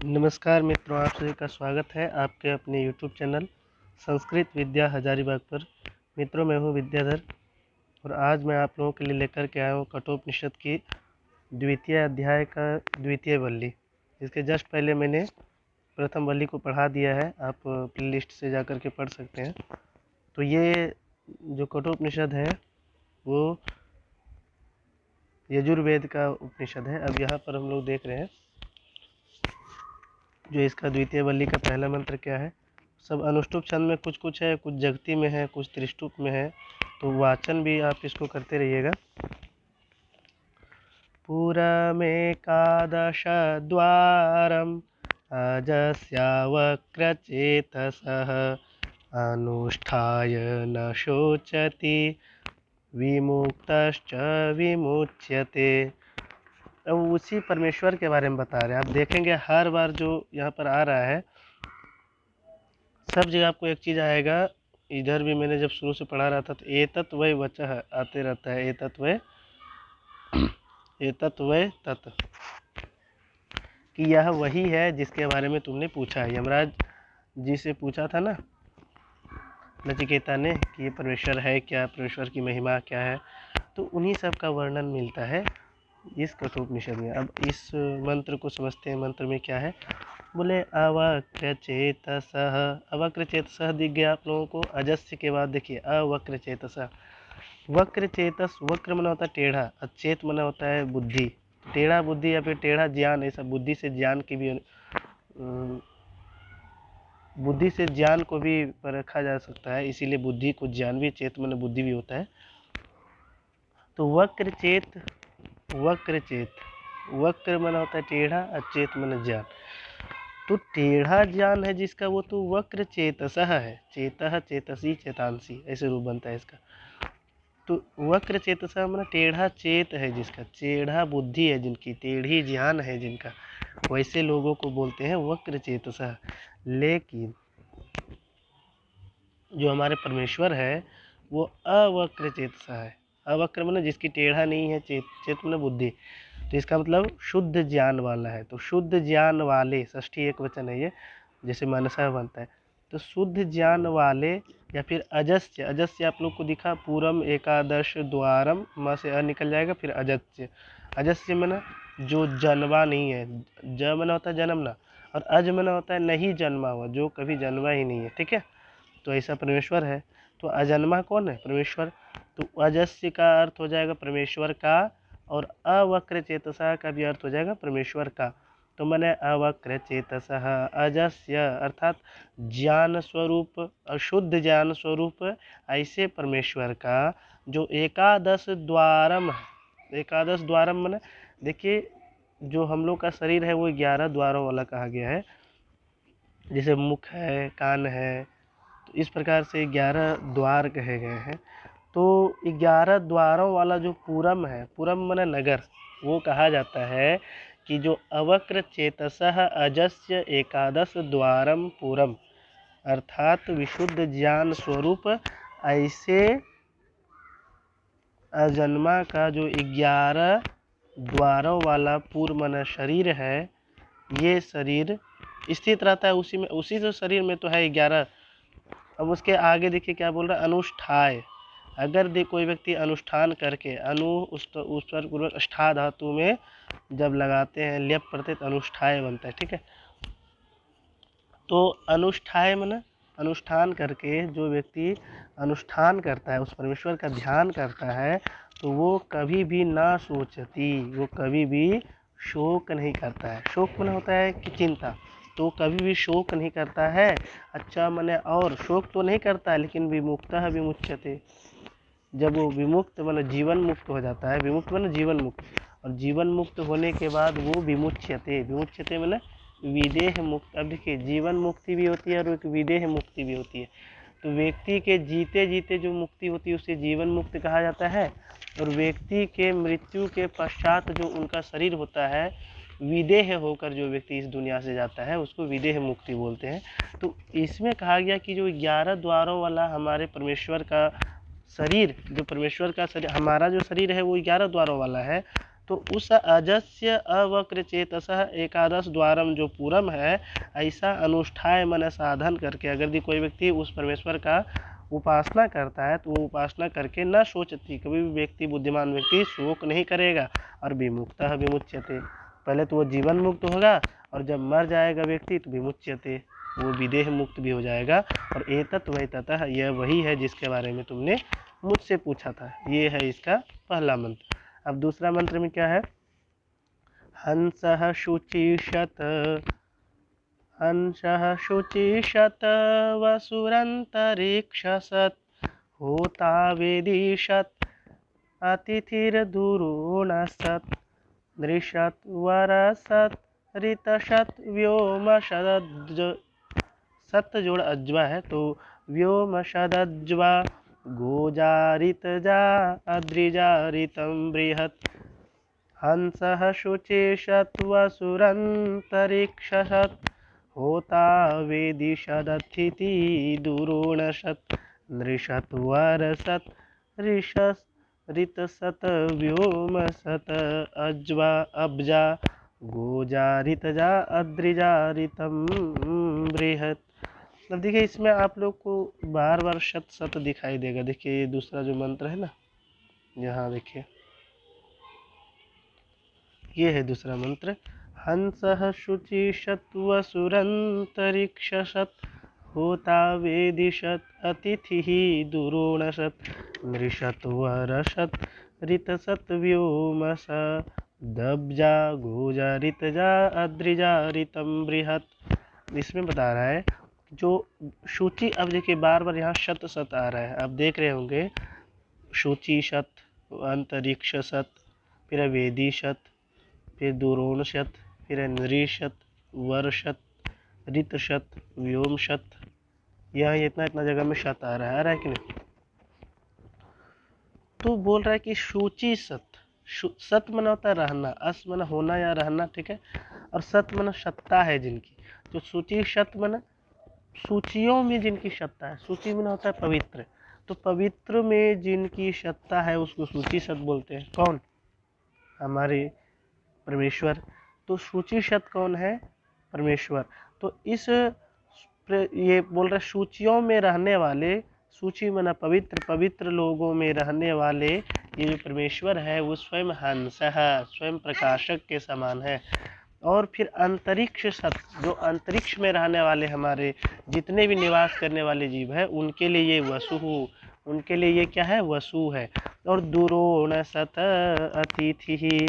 नमस्कार मित्रों, आप सभी का स्वागत है आपके अपने YouTube चैनल संस्कृत विद्या हजारीबाग पर। मित्रों, मैं हूं विद्याधर और आज मैं आप लोगों के लिए लेकर के आया हूं कठोपनिषद की द्वितीय अध्याय का द्वितीय वल्ली। इसके जस्ट पहले मैंने प्रथम वल्ली को पढ़ा दिया है, आप प्लेलिस्ट से जाकर के पढ़ सकते हैं। तो ये जो कठोपनिषद है वो यजुर्वेद का उपनिषद है। अब यहाँ पर हम लोग देख रहे हैं जो इसका द्वितीय वल्ली का पहला मंत्र क्या है। सब अनुष्टुप छंद में कुछ कुछ है, कुछ जगती में है, कुछ त्रिष्टुप में है, तो वाचन भी आप इसको करते रहिएगा। पुरमेकादश द्वारम अजस्यावक्रचेतसः अनुष्ठाय न शोचति विमुक्तश्च विमुच्यते। अब उसी परमेश्वर के बारे में बता रहे हैं। आप देखेंगे हर बार जो यहाँ पर आ रहा है सब जगह आपको एक चीज़ आएगा। इधर भी मैंने जब शुरू से पढ़ा रहा था तो एतत्वय वचः आते रहता है, एतत्वय तत्, कि यह वही है जिसके बारे में तुमने पूछा है। यमराज जी से पूछा था ना नचिकेता ने कि ये परमेश्वर है क्या, परमेश्वर की महिमा क्या है, तो उन्हीं सब का वर्णन मिलता है इस कठोपनिषद में। अब इस मंत्र को समझते हैं। मंत्र में क्या है, बोले अवक्रचेतसः। अवक्रचेतसः दिख गया आप लोगों को। अजस्य के बाद देखिए अवक्रचेतसः। वक्रचेतस, वक्र मना होता है टेढ़ा, और चेत मना होता है बुद्धि। टेढ़ा बुद्धि या फिर टेढ़ा ज्ञान, ऐसा बुद्धि से ज्ञान की भी बुद्धि से ज्ञान को भी परखा जा सकता है, इसीलिए बुद्धि को ज्ञान भी, चेत मन बुद्धि भी होता है। तो वक्रचेत, वक्रचेत, वक्र मना होता है टेढ़ा और चेत मन ज्ञान। तो टेढ़ा ज्ञान है जिसका वो तो वक्र चेतसः है। चेतः चेतसी चेतांसी ऐसे रूप बनता है इसका। तो वक्र चेतसः माना टेढ़ा चेत है जिसका, टेढ़ा बुद्धि है जिनकी, टेढ़ी ज्ञान है जिनका, वैसे लोगों को बोलते हैं वक्र चेतसः। लेकिन जो हमारे परमेश्वर है वो अवक्र चेतसः है। अवक्र माना जिसकी टेढ़ा नहीं है, चेत माना बुद्धि, तो इसका मतलब शुद्ध ज्ञान वाला है। तो शुद्ध ज्ञान वाले, षष्ठी एक वचन है ये, जैसे मनसा बनता है। तो शुद्ध ज्ञान वाले या फिर अजस्य, अजस्य आप लोग को दिखा पूरम एकादश द्वारम, माँ से अ निकल जाएगा, फिर अजस्य। अजस्य मना जो जन्मा नहीं है, ज मना होता है जन्मना, और अज मना होता है नहीं जन्मा हुआ, जो कभी जन्मा ही नहीं है। ठीक है, तो ऐसा परमेश्वर है। तो अजन्मा कौन है? परमेश्वर। तो अजस्य का अर्थ हो जाएगा परमेश्वर का, और अवक्र चेतसः का भी अर्थ हो जाएगा परमेश्वर का। तो मैंने अवक्र चेतसः अजस्य अर्थात ज्ञान स्वरूप, अशुद्ध ज्ञान स्वरूप ऐसे परमेश्वर का जो एकादश द्वारम है। एकादश द्वारम मैंने देखिए जो हम लोग का शरीर है वो 11 द्वारों वाला कहा गया है। जैसे मुख है, कान है, तो इस प्रकार से 11 द्वार कहे गए हैं। तो 11 द्वारों वाला जो पूरम है, पूरम माने नगर, वो कहा जाता है कि जो अवक्र चेतसः अजस्य एकादश द्वारम पूरम, अर्थात विशुद्ध ज्ञान स्वरूप ऐसे अजन्मा का जो 11 द्वारों वाला पूर्व मन शरीर है, ये शरीर स्थित रहता है उसी में, उसी जो शरीर में तो है 11। अब उसके आगे देखिए क्या बोल रहा है, अनुष्ठाय। अगर कोई व्यक्ति अनुष्ठान करके, उस पर पूर्वक अष्ठा धातु में जब लगाते हैं ल्यप प्रत्यय अनुष्ठाय बनता है। ठीक है, तो अनुष्ठाय माने अनुष्ठान करके जो व्यक्ति अनुष्ठान करता है, उस परमेश्वर का ध्यान करता है, तो वो कभी भी ना सोचती, वो कभी भी शोक नहीं करता है। शोक माने होता है कि चिंता, तो कभी भी शोक नहीं करता है। अच्छा माने, और शोक तो नहीं करता है लेकिन विमुक्तः विमुच्यते, जब वो विमुक्त माने जीवन मुक्त हो जाता है, विमुक्त माने जीवन मुक्त, और जीवन मुक्त होने के बाद वो विमुच्यते, विमुच्यते माने विदेह मुक्त। अब देखिए जीवन मुक्ति भी होती है और एक विदेह मुक्ति भी होती है। तो व्यक्ति के जीते जीते जो मुक्ति होती है उसे जीवन मुक्त कहा जाता है, और व्यक्ति के मृत्यु के पश्चात जो उनका शरीर होता है, विदेह होकर जो व्यक्ति इस दुनिया से जाता है उसको विदेह मुक्ति बोलते हैं। तो इसमें कहा गया कि जो 11 द्वारों वाला हमारे परमेश्वर का शरीर, जो परमेश्वर का शरीर, हमारा जो शरीर है वो 11 द्वारों वाला है। तो उस अजस्य अवक्र चेतसः एकादश द्वारम जो पूरम है, ऐसा अनुष्ठाय मन साधन करके अगर यदि कोई व्यक्ति उस परमेश्वर का उपासना करता है तो वो उपासना करके न सोचती, कभी भी व्यक्ति बुद्धिमान व्यक्ति शोक नहीं करेगा। और विमुक्तः विमुच्यते, पहले तो वो जीवन मुक्त होगा और जब मर जाएगा व्यक्ति तो विमुच्यते, वो विदेह मुक्त भी हो जाएगा। और एतत् वैततः, यह वही है जिसके बारे में तुमने मुझसे पूछा था। ये है इसका पहला मंत्र। अब दूसरा मंत्र में क्या है? हंसः शुचिषत, हंसः शुचिषत वसुरन्तरिक्षसत्, होता वेदिषत् अतिथिर्दुरूणसत्, नृषत् वरसत् ऋतषत् व्योमशदज्ज, सत जोड़ अज्वा है तो व्योमशदज्वा, गोजारितजा अद्रिजारितं बृहत्, हंसः शुचिषत् वसुरन्तरिक्षसत्, होता वेदिषदतिथि दुरोणशत्, नृषत् वरसत् ऋषस् ऋतसत् व्योमसत् अज्वा अब्जा, गोजारितजा अद्रिजारितं बृहत्। अब देखिए इसमें आप लोग को बार बार शत सत दिखाई देगा। देखिए ये दूसरा जो मंत्र है ना, यहाँ देखिए ये है दूसरा मंत्र। हंसः शुचिषत् वसुरन्तरिक्षसत्, होता वेदिषत् अतिथिः दुरोणशत्, नृषत् वरसत् ऋतसत् व्योमसत् दब्जा, गोजा ऋतजा अद्रिजा ऋतं बृहत्। इसमें बता रहा है जो शुचि, अब देखिए बार बार यहाँ शत सत आ रहा है, आप देख रहे होंगे शुचि शत, अंतरिक्ष शत, फिर वेदी शत, फिर दुरोण शत, फिर नृशत, वर्षत, ऋत शत, व्योम शत, यह इतना इतना जगह में शत आ रहा है कि नहीं? तो बोल रहा है कि शुचि सत, सत मना होता है रहना, अस मना होना या रहना, ठीक है, और सत मना सत्ता है जिनकी। तो शुचि सत मना सूचियों में जिनकी सत्ता है, सूची में होता है पवित्र, तो पवित्र में जिनकी सत्ता है उसको सूची सत बोलते हैं। कौन? हमारे परमेश्वर। तो सूची सत कौन है? परमेश्वर। तो इस ये बोल रहे सूचियों में रहने वाले, सूची मना पवित्र, पवित्र लोगों में रहने वाले ये जो परमेश्वर है वो स्वयं हंस है, स्वयं प्रकाशक के समान है। और फिर अंतरिक्ष सत, जो अंतरिक्ष में रहने वाले हमारे जितने भी निवास करने वाले जीव है उनके लिए ये वसु, उनके लिए ये क्या है? वसु है। और दुरोण सत अतिथि,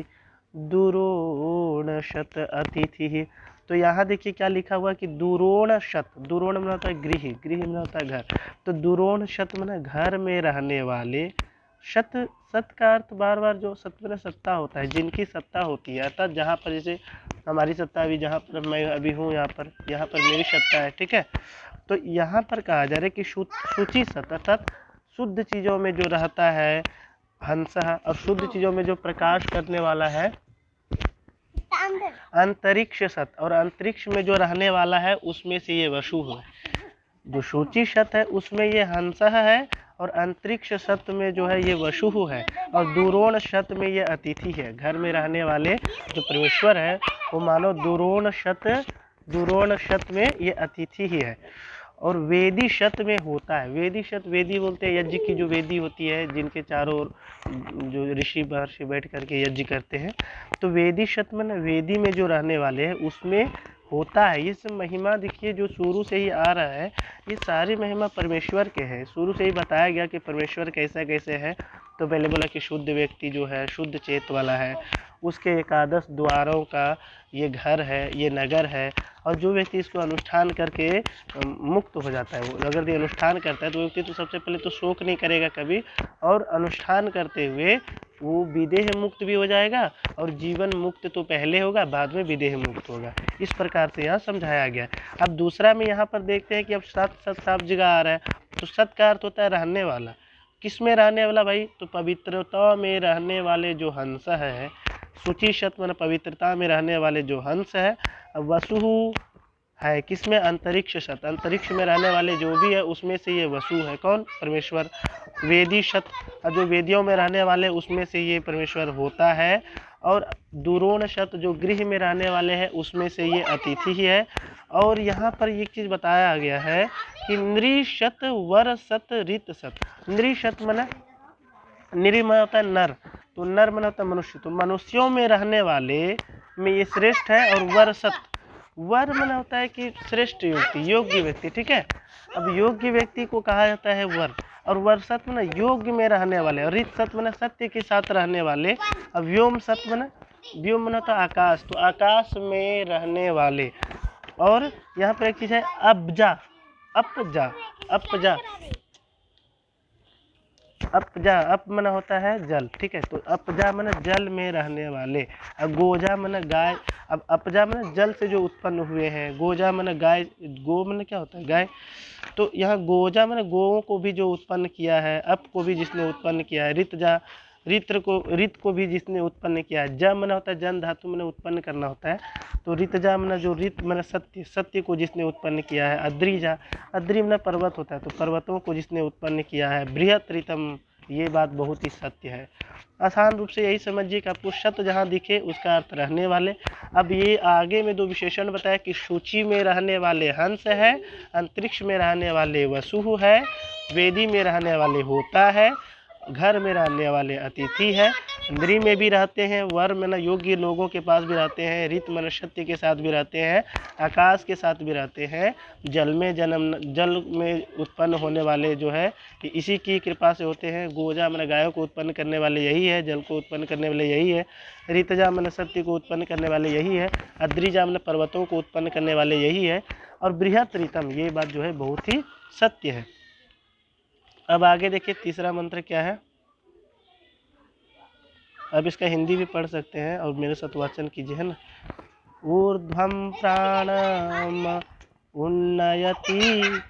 दुरोण शत अतिथि। तो यहाँ देखिए क्या लिखा हुआ कि दुरोण शत, दुरोण में होता है गृह, गृह में होता है घर, तो दुरोण शत में घर में रहने वाले, शत सत का अर्थ बार बार जो सत में सत्ता होता है, जिनकी सत्ता होती है, अर्थात जहाँ पर जैसे हमारी सत्ता अभी जहाँ पर मैं अभी हूँ, यहाँ पर मेरी सत्ता है, ठीक है। तो यहाँ पर कहा जा रहा है कि शुचि सत अर्थात शुद्ध चीज़ों में जो रहता है हंस, और शुद्ध चीज़ों में जो प्रकाश करने वाला है अंतरिक्ष सत, और अंतरिक्ष में जो रहने वाला है उसमें से ये वसु है। जो शुचि सत है उसमें ये हंस है, और अंतरिक्ष सत में जो है ये वसु है, और दुरोण शत में ये अतिथि है। घर में रहने वाले जो परमेश्वर है वो मानो दुरोण शत में ये अतिथि ही है। और वेदी शत में होता है, वेदी शत, वेदी बोलते हैं यज्ञ की जो वेदी होती है जिनके चारों ओर जो ऋषि महर्षि बैठ करके यज्ञ करते हैं, तो वेदी शत में ना वेदी में जो रहने वाले हैं उसमें होता है। ये सब महिमा देखिए जो शुरू से ही आ रहा है, ये सारी महिमा परमेश्वर के है। शुरू से ही बताया गया कि परमेश्वर कैसा कैसे है। तो पहले बोला कि शुद्ध व्यक्ति जो है शुद्ध चेत वाला है, उसके एकादश द्वारों का ये घर है, ये नगर है, और जो व्यक्ति इसको अनुष्ठान करके मुक्त हो जाता है, वो अगर ये अनुष्ठान करता है तो व्यक्ति तो सबसे पहले तो शोक नहीं करेगा कभी, और अनुष्ठान करते हुए वो विदेह मुक्त भी हो जाएगा, और जीवन मुक्त तो पहले होगा बाद में विदेह मुक्त होगा। इस प्रकार से यहाँ समझाया गया। अब दूसरा में यहाँ पर देखते हैं कि अब सत सत साफ जगह आ रहा है, तो सत का अर्थ होता है रहने वाला। किस में रहने वाला भाई? तो पवित्रता में रहने वाले जो हंस है, शुचि शत मन पवित्रता में रहने वाले जो हंस है। वसु है किसमें? अंतरिक्ष शत, अंतरिक्ष में रहने वाले जो भी है उसमें से ये वसु है। कौन? परमेश्वर। वेदी शत, जो वेदियों में रहने वाले उसमें से ये परमेश्वर होता है। और दूरोण शत जो गृह में रहने वाले हैं उसमें से ये अतिथि ही है। और यहाँ पर एक चीज़ बताया गया है कि नृशत वर सत ऋत सत। नृशत माने नृ माने होता है नर, तो नर माने होता है मनुष्य, तो मनुष्यों में रहने वाले में ये श्रेष्ठ है। और वर सत, वर माने होता है कि श्रेष्ठ व्यक्ति, योग्य व्यक्ति, ठीक है। अब योग्य व्यक्ति को कहा जाता है वर। और वर सत माने योग्य में रहने वाले, और ऋत सत माने सत्य के साथ रहने वाले। अब व्योम सत माने, व्योम माने होता है आकाश, तो आकाश में रहने वाले। और यहाँ पर एक चीज है अपजा, अपजा, अपजा, अपजा, अप माना होता है जल, ठीक है। तो अपजा माने जल में रहने वाले। अब गोजा माने गाय। अब अपजा माने जल से जो उत्पन्न हुए हैं, गोजा माने गाय, गो माने क्या होता है गाय। तो यहाँ गोजा माने गोओं को भी जो उत्पन्न किया है, अप को भी जिसने उत्पन्न किया है, ऋतजा, ऋत को भी जिसने उत्पन्न किया है। ज माने होता है जन धातु माने उत्पन्न करना होता है, तो ऋतजा माने जो ऋत माने सत्य, सत्य को जिसने उत्पन्न किया है। अद्रिजा, अद्रि माने पर्वत होता है, तो पर्वतों को जिसने उत्पन्न किया है। बृहत ऋतम, ये बात बहुत ही सत्य है। आसान रूप से यही समझिए कि आपको शत जहाँ दिखे उसका अर्थ रहने वाले। अब ये आगे में दो विशेषण बताया कि सूची में रहने वाले हंस है, अंतरिक्ष में रहने वाले वसु है, वेदी में रहने वाले होता है, घर में रहने वाले अतिथि है, नृ में भी रहते हैं, वर में योग्य लोगों के पास भी रहते हैं, ऋत मन सत्य के साथ भी रहते हैं, आकाश के साथ भी रहते हैं, जल में जन्म, जल में उत्पन्न होने वाले जो है कि इसी की कृपा से होते हैं। गोजा मन गायों को उत्पन्न करने वाले यही है, जल को उत्पन्न करने वाले यही है। ऋतजा मन सत्य को उत्पन्न करने वाले यही है। अद्रिजा मन पर्वतों को उत्पन्न करने वाले यही है। और बृहत ऋतम, ये बात जो है बहुत ही सत्य है। अब आगे देखिए तीसरा मंत्र क्या है। अब इसका हिंदी भी पढ़ सकते हैं और मेरे साथ वाचन कीजिए, है ना। ऊर्ध्वं प्राणम उन्नयति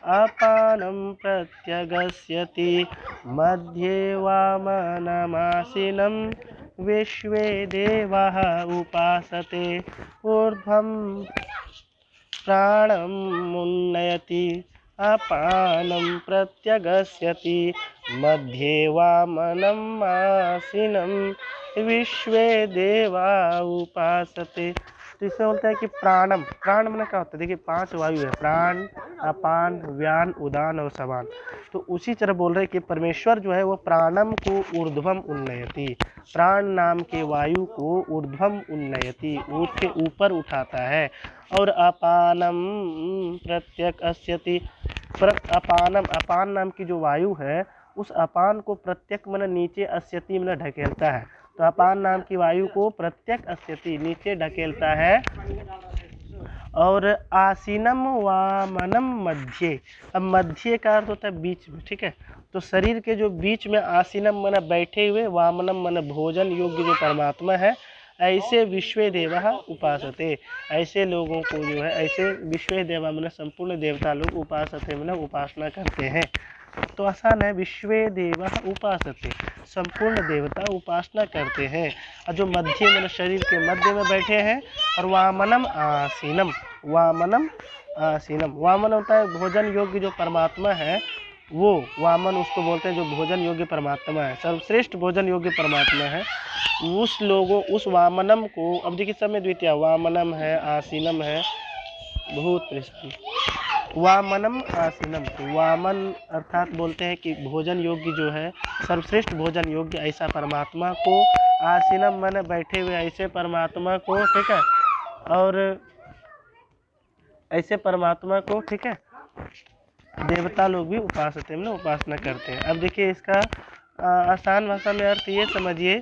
अपानं प्रत्यगस्यति मध्ये वामनमासीनं विश्वे देवाः उपासते। ऊर्ध्वं प्राणम् उन्नयति अपानं प्रत्यगस्यति मध्ये वामनम् आसीनं विश्वे देवा उपासते। तो इसमें बोलता है कि प्राणम, प्राण माने क्या होता है, देखिए 5 वायु है, प्राण, अपान, व्यान, उदान और समान। तो उसी तरह बोल रहे हैं कि परमेश्वर जो है वो प्राणम को ऊर्ध्वम उन्नयति, प्राण नाम के वायु को ऊर्ध्वम उन्नयति, ऊँट के ऊपर उठाता है। और अपानम प्रत्यक अस्यति, अपानम, अपान नाम की जो वायु है उस अपान को प्रत्यक मन नीचे, अस्यति मन ढकेलता है। तो अपान नाम की वायु को प्रत्यक अस्यति नीचे ढकेलता है। और आसीनम वामनम मध्य, अब मध्य का अर्थ होता है बीच में, ठीक है। तो शरीर के जो बीच में आसीनम मन बैठे हुए, वामनम मन भोजन योग्य जो परमात्मा है, ऐसे विश्व देवा उपासते, ऐसे लोगों को जो है, ऐसे विश्व देवा मन संपूर्ण देवता लोग उपासते मन उपासना करते हैं। तो आसान है, विश्व देवा उपासते, संपूर्ण देवता उपासना करते हैं। और जो मध्य मन शरीर के मध्य में बैठे हैं। और वामनम आसीनम, वामनम आसीनम, वामन होता है भोजन योग्य जो परमात्मा है, वो वामन उसको बोलते हैं जो भोजन योग्य परमात्मा है, सर्वश्रेष्ठ भोजन योग्य परमात्मा है। उस लोगों, उस वामनम को, अब देखिए समय द्वितीय, वामनम है, आसीनम है, भूत पृष्ठ, वामनम आसीनम, वामन अर्थात बोलते हैं कि भोजन योग्य जो है, सर्वश्रेष्ठ भोजन योग्य ऐसा परमात्मा को, आसीनम मन बैठे हुए ऐसे परमात्मा को, ठीक है। और ऐसे परमात्मा को, ठीक है, देवता लोग भी उपासते में उपासना करते हैं। अब देखिए इसका आसान भाषा में अर्थ ये समझिए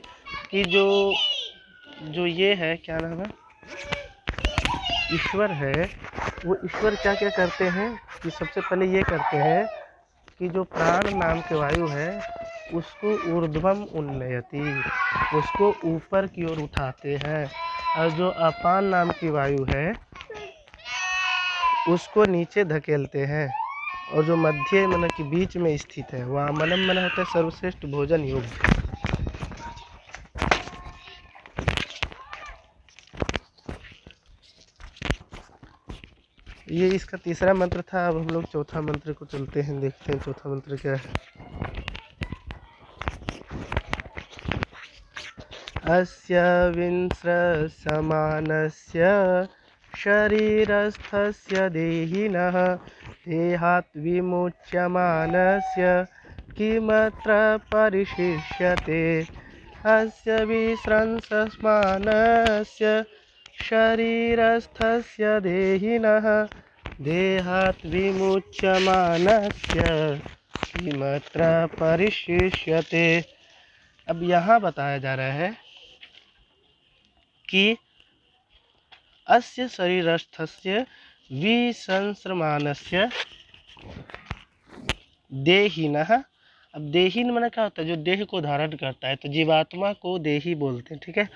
कि जो ये है, क्या नाम है, ईश्वर है, वो ईश्वर क्या क्या करते हैं कि सबसे पहले ये करते हैं कि जो प्राण नाम के वायु है उसको ऊर्ध्वम उन्नयति, उसको ऊपर की ओर उठाते हैं। और जो अपान नाम की वायु है उसको नीचे धकेलते हैं। और जो मध्य मन के बीच में स्थित है, वामनम मन होता है सर्वश्रेष्ठ भोजन योग्य। ये इसका तीसरा मंत्र था। अब हम लोग चौथा मंत्र को चलते हैं, देखते हैं चौथा मंत्र क्या है। अस्य विंस्रसमानस्य शरीरस्थस्य देहिनः देहात् विमुच्यमानस्य किमत्र परिशिष्यते। अस्य विस्रंसमानस्य शरीरस्थस्य देहिनः देहात् विमुच्यमानस्य किमत्र परिशिष्यते। अब यहाँ बताया जा रहा है कि अस्य शरीरस्थस्य विसंस्रमानस्य देहिनः। अब देहिन माने क्या होता है, जो देह को धारण करता है, तो जीवात्मा को देही बोलते हैं, ठीक है।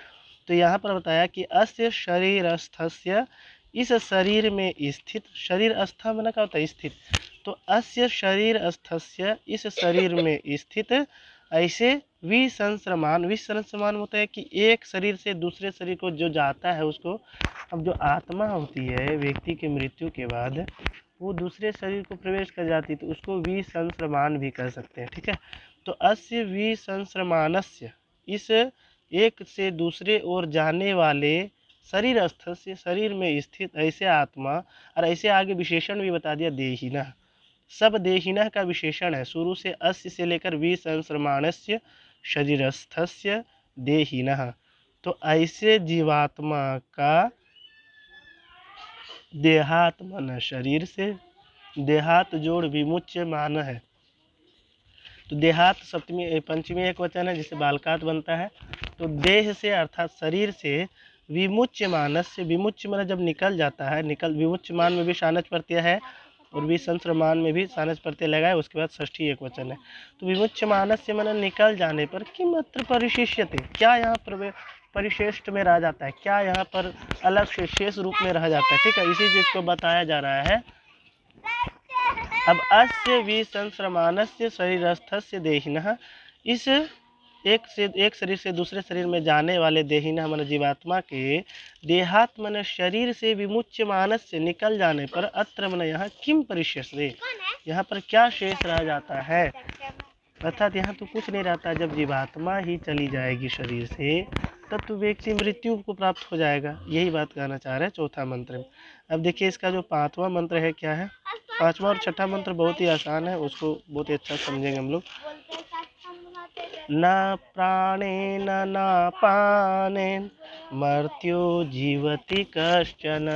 तो यहाँ पर बताया कि अस्य शरीरस्थस्य, इस शरीर में स्थित, शरीर स्थ माने क्या होता है, स्थित। तो अस्य शरीरस्थस्य, इस शरीर में स्थित, ऐसे विसंस्रमान, विसंस्रमान होता है कि एक शरीर से दूसरे शरीर को जो जाता है उसको। अब जो आत्मा होती है व्यक्ति की मृत्यु के बाद, वो दूसरे शरीर को प्रवेश कर जाती है, तो उसको विसंस्रमान भी कह सकते हैं, ठीक है। तो अस्य विसंस्रमानस्य, इस एक से दूसरे ओर जाने वाले शरीरस्थ से, शरीर में स्थित ऐसे आत्मा, और ऐसे आगे विशेषण भी बता दिया देहिनः, सब देहिनः का विशेषण है। शुरू से अस्य से लेकर विसंस्रमाणस्य शरीरस्थस्य देहिनः। तो ऐसे जीवात्मा का देहात्मन, शरीर से, देहात जोड़ विमुच्यमान है। तो देहात सप्तमी पंचमी एक वचन है जिससे बालकात बनता है। तो देह से अर्थात शरीर से, विमुच्यमान से, विमुच्य मन जब निकल जाता है, निकल, विमुच्यमान में भी सानच प्रत्यय है और विसंस्रमान में भी सानच प्रत्यय लगा है, उसके बाद षष्ठी एक वचन है। तो विमुच्यमान से मन निकल जाने पर किमत्र परिशिष्यते, क्या यहाँ पर परिशिष्ट में रह जाता है, क्या यहाँ पर अलग से शेष रूप में रह जाता है, ठीक है। इसी चीज को बताया जा रहा है। अब अस्य विसंस्रमानस्य शरीरस्थस्य देहिनः, इस एक शरीर से दूसरे शरीर में जाने वाले देहिनः मन जीवात्मा के देहात् मन शरीर से विमुच्यमानस से निकल जाने पर अत्र मन यहाँ किम परिशिष्यते, यहाँ पर क्या शेष रह जाता है। अर्थात यहाँ तो कुछ नहीं रहता, जब जीवात्मा ही चली जाएगी शरीर से तब तो व्यक्ति मृत्यु को प्राप्त हो जाएगा, यही बात कहना चाह रहे हैं चौथा मंत्र में। अब देखिए इसका जो पांचवा मंत्र है क्या है। पांचवा और छठा मंत्र बहुत ही आसान है, उसको बहुत ही अच्छा समझेंगे हम लोग। न प्राणेन न पानेन मर्त्यो जीवति कश्चन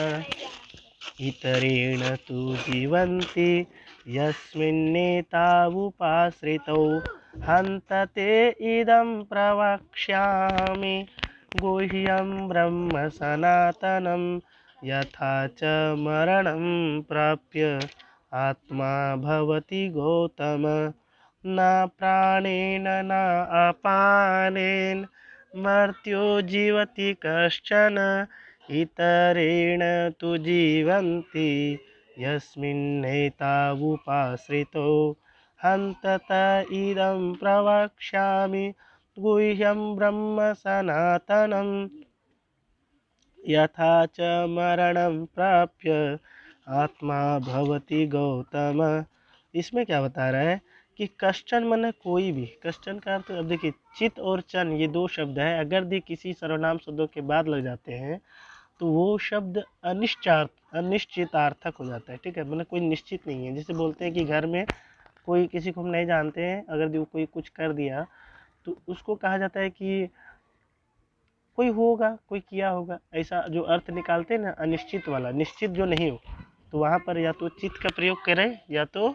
इतरेण तु जीवन्ति यस्मिन्नेतावुपाश्रितौ हन्तते इदं प्रवक्ष्यामि गुह्यं ब्रह्म सनातनं यथा च मरणं प्राप्य आत्मा भवति गौतम। न प्राणेन न अपानेन मर्त्यो जीवति कश्चन इतरेण तु जीवन्ति यस्मिन्नेतावुपाश्रितो हन्तत इदं प्रवक्ष्यामि गुह्यं ब्रह्म सनातनं यथा च मरणं प्राप्य आत्मा भवति गौतम। इसमें क्या बता रहा है कि कश्चन मन कोई भी, कश्चन का अर्थ, अब देखिए चित और चन ये दो शब्द है, अगर भी किसी सर्वनाम शब्दों के बाद लग जाते हैं तो वो शब्द अनिश्चितार्थक हो जाता है, ठीक है। मतलब कोई निश्चित नहीं है। जैसे बोलते हैं कि घर में कोई, किसी को हम नहीं जानते हैं, अगर जो कोई कुछ कर दिया तो उसको कहा जाता है कि कोई होगा, कोई किया होगा, ऐसा जो अर्थ निकालते हैं ना, अनिश्चित वाला, निश्चित जो नहीं हो, तो वहाँ पर या तो चित का प्रयोग करें या तो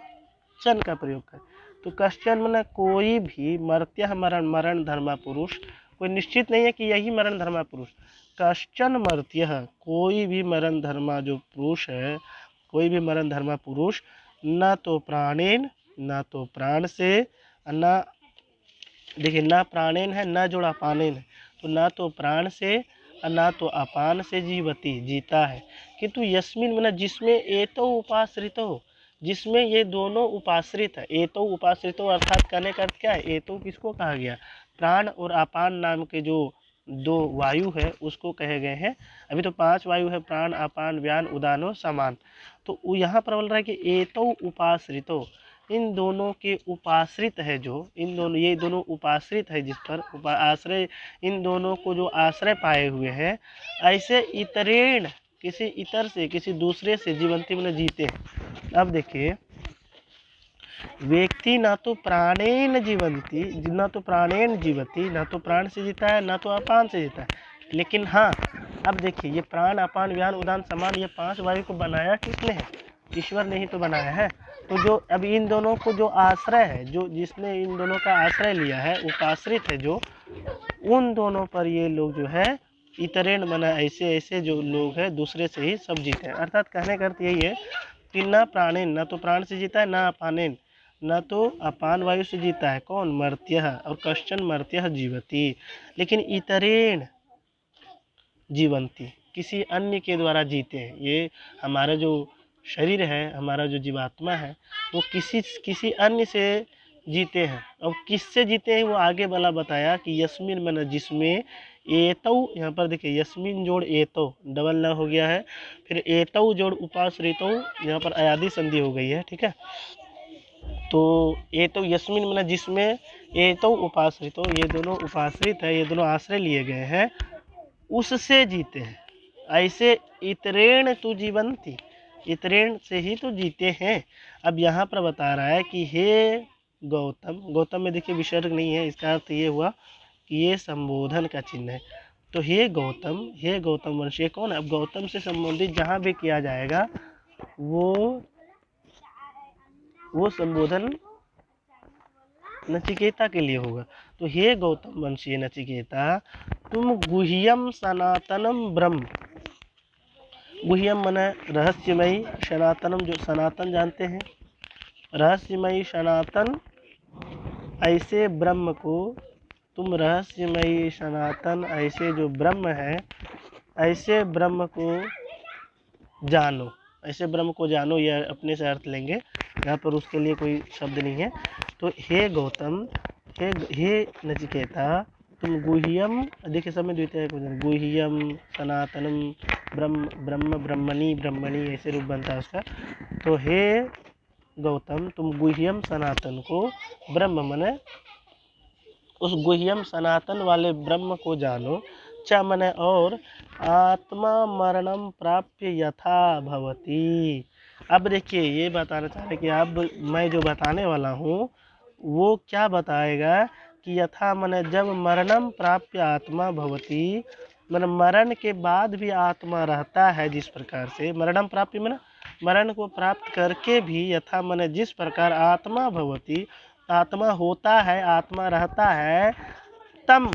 चन का प्रयोग करें। तो कश्चन मतलब कोई भी, मर्त्य मरण, मरण धर्मा पुरुष, कोई निश्चित नहीं है कि यही मरण धर्मा पुरुष। कश्चन मर्त्य, कोई भी मरण धर्मा जो पुरुष है, कोई भी मरण धर्मा पुरुष, न तो प्राणेन, न तो प्राण से, न, देखिए न प्राणेन है, न जोड़ा पानेन है, तो ना तो प्राण से और ना तो अपान से जीवती, जीता है, किंतु यस्मिन मन जिसमें एतो उपाश्रित हो, जिसमें ये दोनों उपाश्रित है। एतो उपाश्रित हो अर्थात कहने का अर्थ क्या है, एतो किसको कहा गया, प्राण और अपान नाम के जो दो वायु है उसको कहे गए हैं। अभी तो 5 वायु है, प्राण अपान व्यान उदानो समान। तो यहाँ पर बोल रहा है कि एतो उपाश्रितो, इन दोनों के उपाश्रित है, जो इन दोनों, ये दोनों उपाश्रित है, जिस पर आश्रय, इन दोनों को जो आश्रय पाए हुए हैं, ऐसे इतरेण, किसी इतर से, किसी दूसरे से जीवंती में जीते हैं। अब देखिए, व्यक्ति ना तो प्राणेन जीवंती, ना तो प्राणेन जीवती, ना तो प्राण से जीता है, ना तो अपान से जीता है। लेकिन हाँ, अब देखिए, ये प्राण, अपान, व्यान, उदान, समान, ये 5 वायु को बनाया किसने है? ईश्वर ने ही तो बनाया है। तो जो अब इन दोनों को जो आश्रय है, जो जिसने इन दोनों का आश्रय लिया है, उपाश्रित है जो, उन दोनों पर ये लोग जो है इतरेण मना, ऐसे ऐसे जो लोग हैं दूसरे से ही सब जीते हैं। अर्थात कहने का अर्थ यही है कि ना प्राणेन, ना तो प्राण से जीता है, ना अपानेन, न तो अपान वायु से जीता है। कौन? मर्त्य, और कश्चन मर्त्य जीवती, लेकिन इतरेण जीवंती, किसी अन्य के द्वारा जीते हैं। ये हमारा जो शरीर है, हमारा जो जीवात्मा है, वो किसी अन्य से जीते हैं। अब किससे जीते हैं वो आगे वाला बताया कि यस्मिन मन, जिसमें, एतौ, यहाँ पर देखिए यस्मिन जोड़ एतौ डबल न हो गया है, फिर एतौ जोड़ उपाश्रितौ, यहाँ पर अयादि संधि हो गई है, ठीक है। तो ये तो यस्मिन मना, जिसमें, ये तो उपाश्रित हो, ये दोनों उपाश्रित है, ये दोनों आश्रय लिए गए हैं, उससे जीते हैं। ऐसे इतरेण तु जीवंती, इतरेण से ही तो जीते हैं। अब यहाँ पर बता रहा है कि हे गौतम, गौतम में देखिए विसर्ग नहीं है, इसका अर्थ ये हुआ कि ये संबोधन का चिन्ह है। तो हे गौतम, हे गौतम वंश, ये कौन है? अब गौतम से संबंधित जहाँ भी किया जाएगा वो संबोधन नचिकेता के लिए होगा। तो हे गौतम वंशीय नचिकेता, तुम गुह्यम सनातनम ब्रह्म, गुह्यम माने रहस्यमयी, सनातनम जो सनातन जानते हैं, रहस्यमयी सनातन ऐसे ब्रह्म को, तुम रहस्यमयी सनातन ऐसे जो ब्रह्म है, ऐसे ब्रह्म को जानो, ऐसे ब्रह्म को जानो, यह अपने से अर्थ लेंगे, यहाँ पर उसके लिए कोई शब्द नहीं है। तो हे गौतम, हे नचिकेता, तुम गुह्यम, देखिए समय द्वितीय गुह्यम सनातनम ब्रह्म ब्रह्मणी ब्रह्मणी, ऐसे रूप बनता है उसका। तो हे गौतम, तुम गुह्यम सनातन को, ब्रह्म मने उस गुह्यम सनातन वाले ब्रह्म को जानो, च मने और, आत्मा मरणम प्राप्य यथा भवती। अब देखिए ये बताना चाह रहे कि अब मैं जो बताने वाला हूँ वो क्या बताएगा कि यथा मने जब मरणम प्राप्य आत्मा भवती, मन मरण के बाद भी आत्मा रहता है, जिस प्रकार से मरणम प्राप्य मन मरण को प्राप्त करके भी, यथा मने जिस प्रकार आत्मा भवती, आत्मा होता है, आत्मा रहता है, तम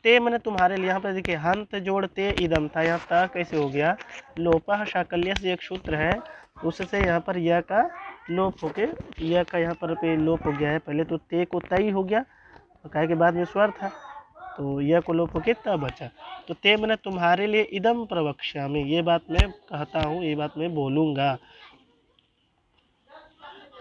ते मैंने तुम्हारे लिए, यहाँ पर देखिए हंत जोड़ ते इदम था, यहाँ तक कैसे हो गया? लोपा शाकल्य से एक सूत्र है, उससे यहाँ पर यह का लोप होके, यह का यहाँ पर पे लोप हो गया है। पहले तो ते को तई हो गया, तो कहे के बाद में स्वर था, तो यह को लोप होके तब बचा। तो ते मैंने तुम्हारे लिए इदम प्रवक्ष्यामि, ये बात मैं कहता हूँ, ये बात मैं बोलूँगा।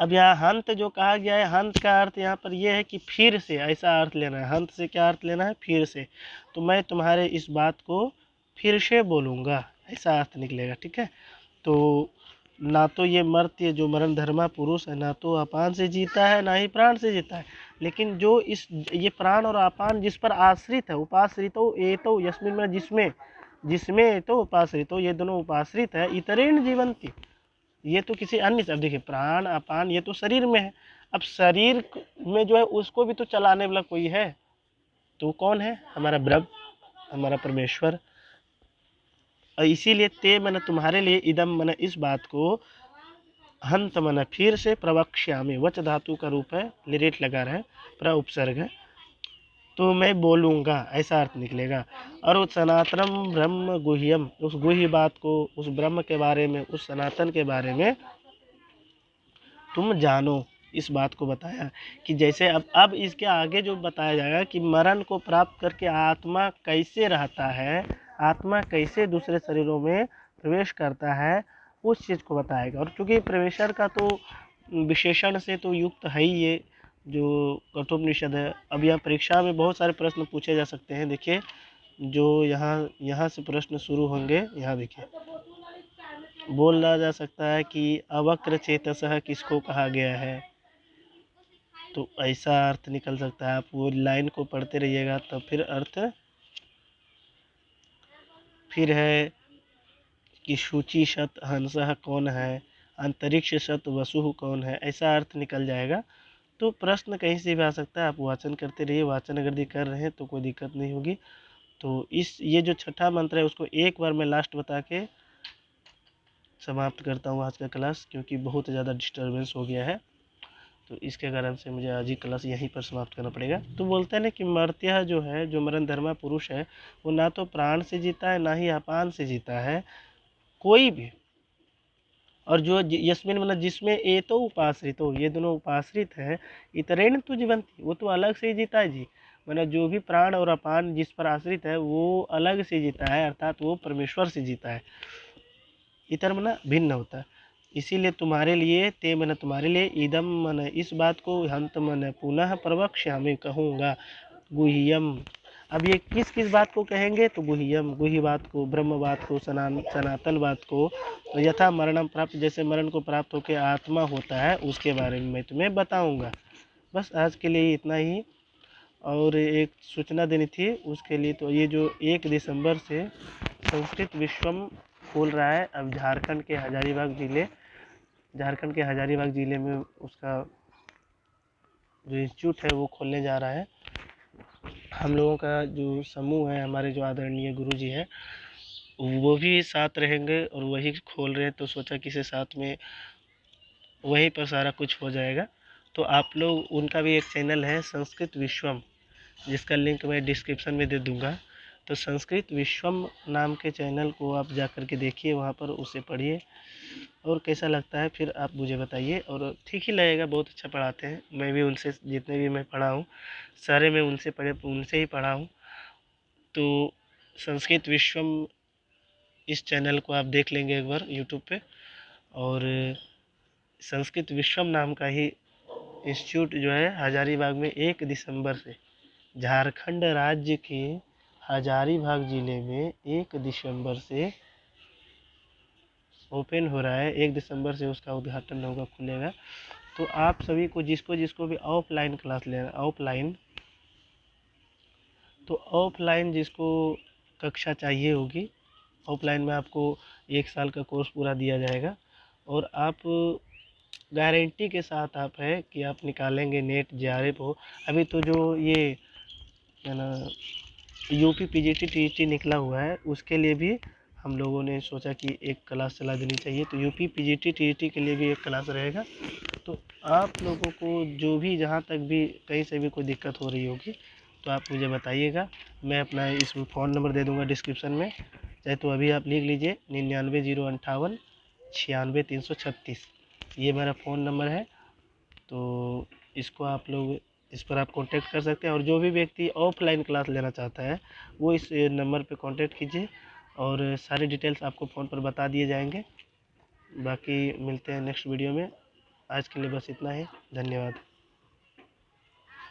अब यहाँ हंत जो कहा गया है, हंत का अर्थ यहाँ पर यह है कि फिर से, ऐसा अर्थ लेना है। हंत से क्या अर्थ लेना है? फिर से। तो मैं तुम्हारे इस बात को फिर से बोलूँगा, ऐसा अर्थ निकलेगा, ठीक है। तो ना तो ये मर्त्य जो मरण धर्मा पुरुष है, ना तो अपान से जीता है, ना ही प्राण से जीता है, लेकिन जो ये प्राण और अपान जिस पर आश्रित है, उपाश्रितो एतो यस्मिन में, जिसमें तो उपाश्रितो, ये दोनों उपाश्रित है, इतरेण जीवंती, ये तो किसी अन्य से। अब देखिए प्राण अपान ये तो शरीर में है, अब शरीर में जो है उसको भी तो चलाने वाला कोई है, तो कौन है? हमारा ब्रह्म, हमारा परमेश्वर। और इसीलिए ते मैंने तुम्हारे लिए, इदम मैंने इस बात को, हंत मैंने फिर से, प्रवक्ष्यामि वच धातु का रूप है, लिरेट लगा रहे, प्र उपसर्ग है, तो मैं बोलूँगा, ऐसा अर्थ निकलेगा। और उस सनातनम ब्रह्म गुह्यम, उस गुह्य बात को, उस ब्रह्म के बारे में, उस सनातन के बारे में तुम जानो, इस बात को बताया कि जैसे अब इसके आगे जो बताया जाएगा कि मरण को प्राप्त करके आत्मा कैसे रहता है, आत्मा कैसे दूसरे शरीरों में प्रवेश करता है, उस चीज़ को बताएगा। और चूँकि प्रवेशर का तो विशेषण से तो युक्त है ही ये जो कठोपनिषद है। अब यहाँ परीक्षा में बहुत सारे प्रश्न पूछे जा सकते हैं। देखिए जो यहाँ से प्रश्न शुरू होंगे, यहाँ देखिए बोला जा सकता है कि अवक्र चेतसः किसको कहा गया है, तो ऐसा अर्थ निकल सकता है। आप वो लाइन को पढ़ते रहिएगा तब फिर अर्थ फिर है कि शुचि शत हंसः कौन है, अंतरिक्ष शत वसुः कौन है, ऐसा अर्थ निकल जाएगा। तो प्रश्न कहीं से भी आ सकता है, आप वाचन करते रहिए। वाचन अगर भी कर रहे हैं तो कोई दिक्कत नहीं होगी। तो ये जो छठा मंत्र है उसको एक बार मैं लास्ट बता के समाप्त करता हूँ आज का क्लास, क्योंकि बहुत ज़्यादा डिस्टर्बेंस हो गया है। तो इसके कारण से मुझे आज ही क्लास यहीं पर समाप्त करना पड़ेगा। तो बोलते हैं ना कि मर्त्य जो है, जो मरण धर्मा पुरुष है, वो ना तो प्राण से जीता है ना ही अपान से जीता है, कोई भी। और जो यस्मिन मतलब जिसमें ए तो उपाश्रित हो, ये दोनों उपाश्रित है, इतरेण तो जीवंती, वो तो अलग से ही जीता है जी। मतलब जो भी प्राण और अपान जिस पर आश्रित है वो अलग से जीता है, अर्थात वो परमेश्वर से जीता है। इतर मना भिन्न होता है। इसीलिए तुम्हारे लिए ते मन तुम्हारे लिए इदम मन इस बात को हंत मन पुनः प्रवक्ष्यामि कहूँगा गुह्यम। अब ये किस किस बात को कहेंगे, तो गुह्यम गुह्य बात को, ब्रह्म बात को, सनातन बात को, तो यथा मरणम प्राप्त, जैसे मरण को प्राप्त होकर आत्मा होता है उसके बारे में मैं तुम्हें बताऊंगा। बस आज के लिए इतना ही। और एक सूचना देनी थी उसके लिए, तो ये जो 1 दिसंबर से संस्कृत विश्वम खोल रहा है, अब झारखंड के हजारीबाग ज़िले में उसका जो इंस्टीट्यूट है वो खोलने जा रहा है। हम लोगों का जो समूह है, हमारे जो आदरणीय गुरु जी हैं, वो भी साथ रहेंगे और वही खोल रहे हैं, तो सोचा कि से साथ में वहीं पर सारा कुछ हो जाएगा। तो आप लोग, उनका भी एक चैनल है संस्कृत विश्वम, जिसका लिंक मैं डिस्क्रिप्शन में दे दूँगा। तो संस्कृत विश्वम नाम के चैनल को आप जा कर के देखिए, वहाँ पर उसे पढ़िए और कैसा लगता है फिर आप मुझे बताइए। और ठीक ही लगेगा, बहुत अच्छा पढ़ाते हैं। मैं भी उनसे जितने भी मैं पढ़ा हूँ सारे मैं उनसे ही पढ़ा हूँ। तो संस्कृत विश्वम इस चैनल को आप देख लेंगे एक बार यूट्यूब पे। और संस्कृत विश्वम नाम का ही इंस्टीट्यूट जो है हजारीबाग में 1 दिसंबर से, झारखंड राज्य के हजारीबाग ज़िले में 1 दिसंबर से ओपन हो रहा है। 1 दिसंबर से उसका उद्घाटन होगा, खुलेगा। तो आप सभी को जिसको जिसको भी ऑफलाइन क्लास लेना, ऑफलाइन जिसको कक्षा चाहिए होगी, ऑफलाइन में आपको 1 साल का कोर्स पूरा दिया जाएगा। और आप गारंटी के साथ आप है कि आप निकालेंगे नेट जेआरएफ हो। अभी तो जो ये है ना यूपी पीजीटी टीईटी निकला हुआ है, उसके लिए भी हम लोगों ने सोचा कि एक क्लास चला देनी चाहिए। तो यूपी पीजीटी टीईटी के लिए भी एक क्लास रहेगा। तो आप लोगों को जो भी जहाँ तक भी कहीं से भी कोई दिक्कत हो रही होगी तो आप मुझे बताइएगा। मैं अपना इसमें फ़ोन नंबर दे दूँगा डिस्क्रिप्शन में, चाहे तो अभी आप लिख लीजिए 99 058 96 336, ये मेरा फ़ोन नंबर है। तो इसको आप लोग, इस पर आप कांटेक्ट कर सकते हैं। और जो भी व्यक्ति ऑफलाइन क्लास लेना चाहता है वो इस नंबर पे कांटेक्ट कीजिए और सारी डिटेल्स आपको फ़ोन पर बता दिए जाएंगे। बाकी मिलते हैं नेक्स्ट वीडियो में। आज के लिए बस इतना ही, धन्यवाद।